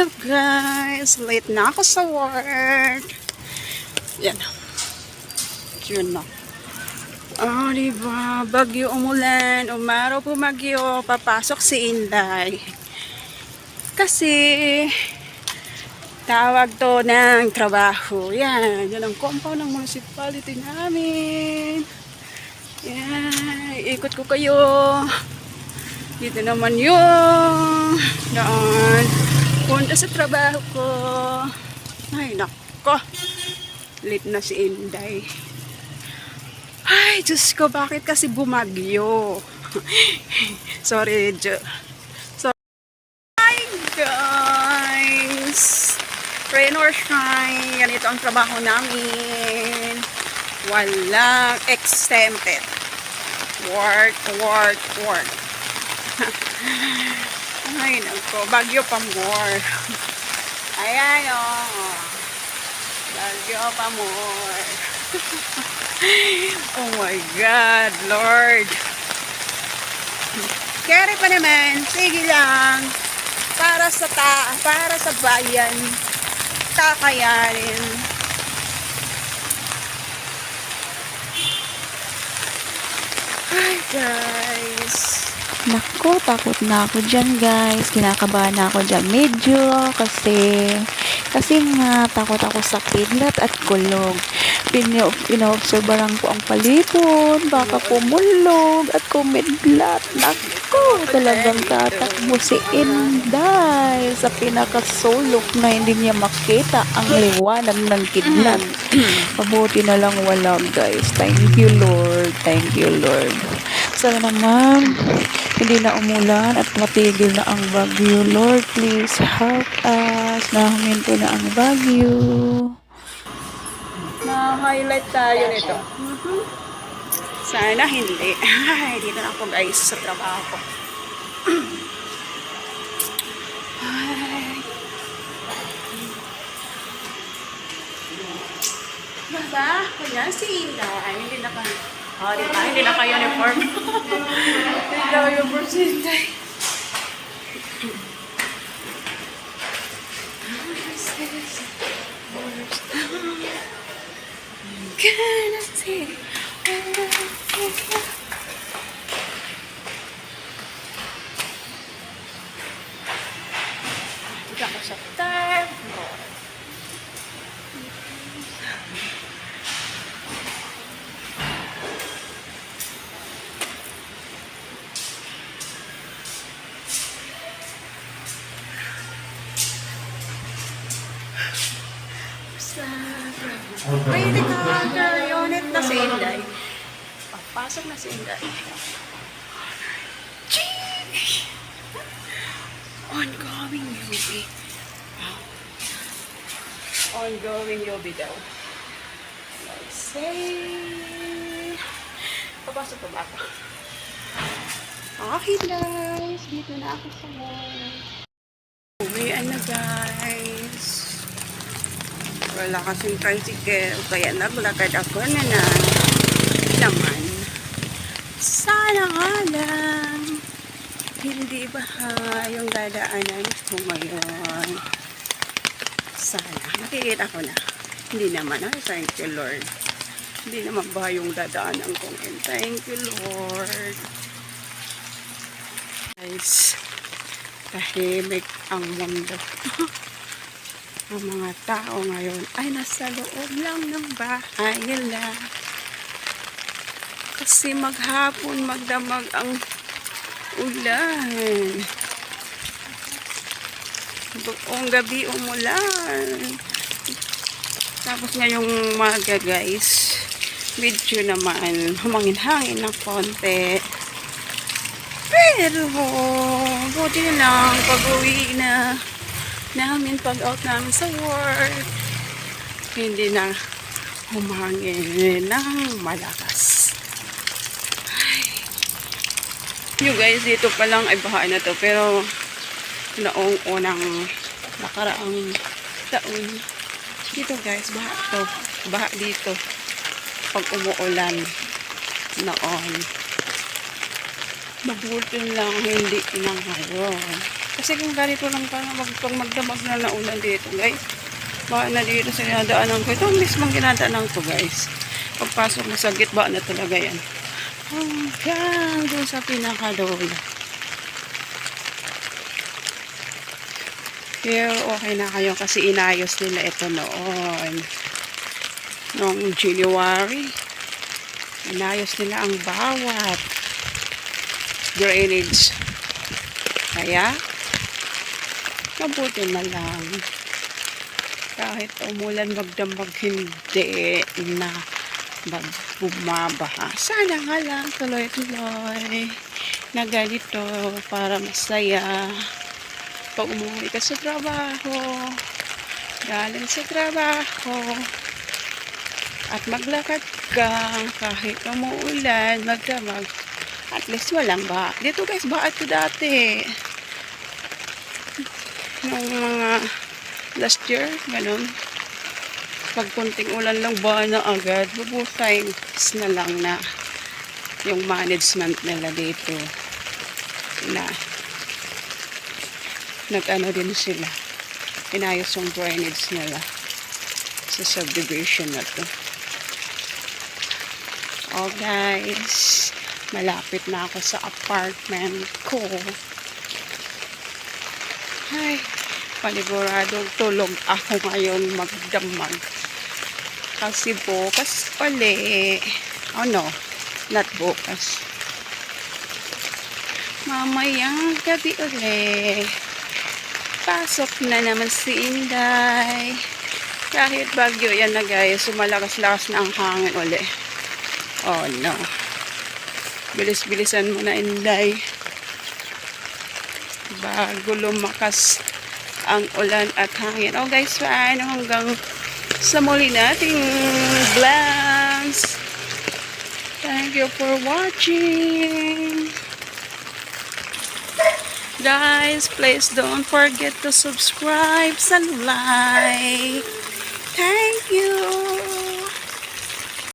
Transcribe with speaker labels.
Speaker 1: Hello guys, late na ako sa work. Yan. Yun na. Diba? Bagyo umulan, umaraw po bagyo, papasok si Inday. Kasi, tawag to ng trabaho. Yan, yan ang compound ng municipality namin. Yan, ikot ko kayo. Dito naman yung daan. Punta sa trabaho ko. Ay, nako. Late na si Inday. Ay, Diyos ko, bakit kasi bumagyo? Sorry, sorry. Hi, guys. Rain or shine. Ganito ang trabaho namin. Walang exempted. Work, work, work. Ay, nako. Bagyo pa more. Ayan, oh. Bagyo pa more. Oh my God, Lord. Carry pa naman. Sige lang. Para sa bayan. Kakayanin. Hi, guys.
Speaker 2: Nako, takot na ako dyan guys. Kinakabahan na ako dyan medyo kasi nga takot ako sa kidlat at kulog. Pinaobserbahan ko ang palibot. Baka kumulog at kumidlat. Nako, talagang tatakbo si Inday sa pinakasulok na hindi niya makita ang liwanag ng kidlat. Mabuti na lang wala guys. Thank you Lord. Thank you Lord. Sana naman hindi na umulan at matigil na ang bagyo. Lord, please help us. Nahuminto na ang bagyo.
Speaker 1: Na-highlight tayo nito. Sana hindi. Ay, dito na ako guys sa trabaho ko. Ay. Diba? Kanya si Inday. Hindi na ka. Oh, diba? Hindi na kayo uniform. Hindi na kayo uniform si Inday. Gonna see. Tidak ko sa time. May naka-under unit na si Inday. Papasok na si Inday. Ongoing UB. Ongoing UB daw. Let's say... Papasok pa ba ako? Okay guys, dito na ako sa mall. Uwian na guys. Wala kasing tricycle, kaya naglakad ako na naman. Sana nga lang, hindi ba yung dadaanan ko ngayon? Sana, makikita ko na. Hindi naman, thank you Lord. Hindi naman ba yung dadaanan ko ngayon? Thank you Lord. Guys, tahimik ang mundo. Ang mga tao ngayon ay nasa loob lang ng bahay nila. Kasi maghapon magdamag ang ulan. Buong gabi umulan. Tapos ngayong umaga guys, medyo naman humangin-hangin ng konti. Pero buti na lang pag-uwi na namin pag-out namin sa work, hindi na humangin ng malakas. Ay. Yung guys, dito pa lang ay baha na to, pero noong unang nakaraang taon, dito guys, baha to. Baha dito pag umuulan noon. Mabuti lang hindi na ngayon. Kasi kung ganito lang pa na pag magdamag na naulan dito, guys. Baka na dito sa dinadaanan ko. Ito ang mismong dinadaanan ko, guys. Pagpasok mo sa gitba na talaga yan. Hanggang doon sa pinakadulo. Pero okay na kayo kasi inayos nila ito noon. Noong January. Inayos nila ang bawat drainage. Kaya, mabuti na lang. Kahit umulan magdamag hindi na bumabaha. Sana nga lang tuloy-tuloy na ganito para masaya. Pag umuwi ka sa trabaho, galing sa trabaho, at maglakad ka kahit umuulan, magdamag, at least walang baha. Dito guys, baha ito dati. Nung mga last year, ganun. Pag kunting ulan lang, baha na agad. Bubusay na lang na yung management nila dito. Na nag-ano din sila. Inayos yung drainage nila sa subdivision na to. Oh guys, malapit na ako sa apartment ko. Ay, paniguradong tulog ako ngayon magdamag. Kasi bukas pali. Oh no, not bukas. Mamayang gabi uli. Pasok na naman si Inday. Kahit bagyo yan na guys, sumalakas-lakas na ang hangin uli. Oh no. Bilis-bilisan mo na Inday. Bago lumakas ang ulan at hangin. Oh guys, paano hanggang sa muli nating vlogs. Thank you for watching. Guys, please don't forget to subscribe and like. Thank you.